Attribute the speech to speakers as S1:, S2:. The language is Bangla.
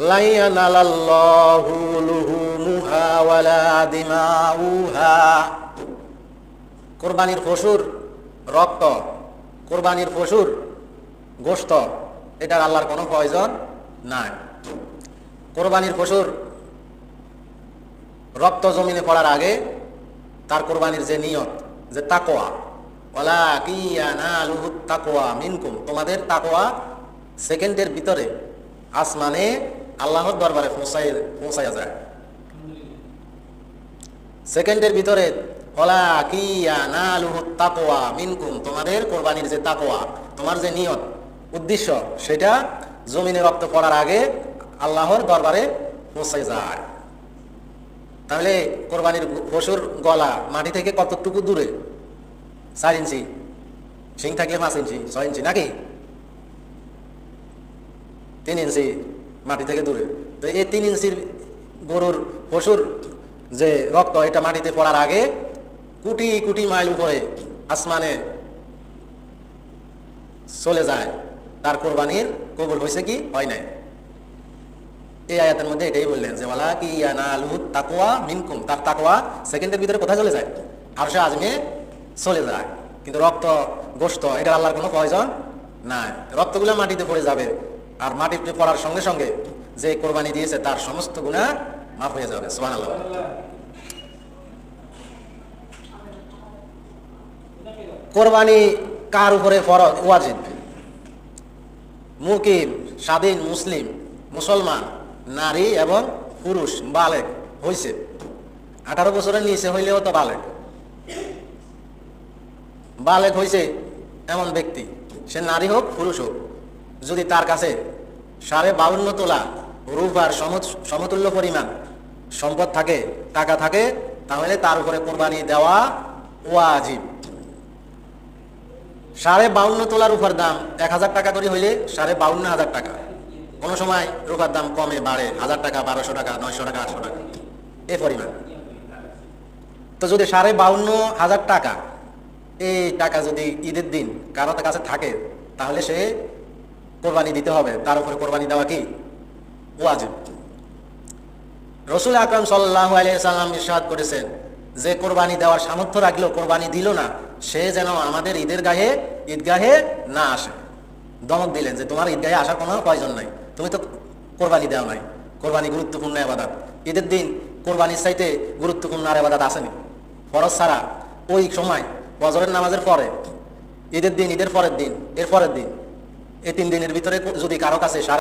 S1: লা ইয়ানালাল্লাহু লুহুমুহা ওয়ালা দিমাউহা। কোরবানির পশুর রক্ত, কোরবানির পশুর গোশত, এটার আল্লাহর কোনো প্রয়োজন নাই। কোরবানির পশুর রক্ত জমিনে পড়ার আগে তার কোরবানির যে নিয়ত, যে তাকওয়া, ওয়ালাকিন ইয়ানালুহুত তাকওয়া মিনকুম, তোমাদের তাকওয়া সেকেন্ডের ভিতরে আসমানে আল্লাহর দরবারে পৌঁছায়া যায়। সেকেন্ডের ভিতরে ওয়ালাকিন ইয়ানালুহুত তাকওয়া মিনকুম, তোমাদের কোরবানির যে তাকওয়া, তোমার যে নিয়ত, উদ্দেশ্য, সেটা জমিনে রক্ত পড়ার আগে আল্লাহর দরবারে পৌঁছে যায়। তাহলে কোরবানির পশুর গলা মাটি থেকে কতটুকু দূরে? 4 ইঞ্চি, শিং থাকলে 5 ইঞ্চি, 6 ইঞ্চি, নাকি 3 ইঞ্চি মাটি থেকে দূরে। তো এই 3 ইঞ্চির গরুর পশুর যে রক্ত, এটা মাটিতে পড়ার আগে কোটি কোটি মাইল উপরে আসমানে চলে যায়, তার কোরবানির কবুল হয়েছে কি হয় নাই। এই আয়াতের মধ্যে এটাই বললেন যে ওয়ালাকিন ইয়ানালুহুত তাকওয়া মিনকুম, তার তাকওয়া সেকেন্ডের ভিতরে কোথায় চলে যায়? আরশে আযমে চলে যায়। কিন্তু রক্ত, গোশত, এটা আল্লাহর কোনো প্রয়োজন নাই। রক্তগুলো মাটিতে পড়ে যাবে, আর মাটিতে পড়ার সঙ্গে সঙ্গে যে কোরবানি দিয়েছে তার সমস্ত গুনাহ মাফ হয়ে যাবে। সুবহানাল্লাহ। কোরবানি কার উপরে ফরজ, ওয়াজিব? মুকিম, স্বাধীন মুসলিম, মুসলমান, নারী এবং পুরুষ বালেগ হয়েছে, 18 বছরের নিচে হইলেও তো বালেগ। বালেগ হয়েছে এমন ব্যক্তি, সে নারী হোক পুরুষ হোক, যদি তার কাছে 52.5 তোলা রূপার সমতুল্য পরিমাণ সম্পদ থাকে, টাকা থাকে, তাহলে তার উপরে কোরবানি দেওয়া ওয়াজিব। 52.5 তোলার রূপার দাম 1000 টাকা করে হইলে 52,500 টাকা। কোনো সময় রূপার দাম কমে বাড়ে, 1000 টাকা, 1200 টাকা, 900 টাকা, 800 টাকা, এই পরিমাণ। তো যদি 52,500 টাকা, এই টাকা যদি ঈদের দিন কারো কাছে থাকে, তাহলে সে কোরবানি দিতে হবে, তার উপরে কোরবানি দেওয়া কি ওয়াজিব। রাসূল আকরাম সাল্লাল্লাহু আলাইহি সাল্লাম ইরশাদ করেছেন যে কোরবানি দেওয়ার সামর্থ্য রাখলেও কোরবানি দিল না, সে যেন আমাদের ঈদগাহে না আসে। দমক দিলেন যে তোমার ঈদগাহে আসার কোনো প্রয়োজন নাই, তুমি তো কোরবানি দেওয়া নাই। কোরবানি গুরুত্বপূর্ণ ইবাদত। ঈদের দিন কোরবানির চাইতে গুরুত্বপূর্ণ আর ইবাদত আসেনি। ফরজ ছাড়া ওই সময় ফজরের নামাজের পরে, ঈদের দিন, ঈদের পরের দিন, এর পরের দিন, এই 3 দিনের ভিতরে যদি কারো কাছে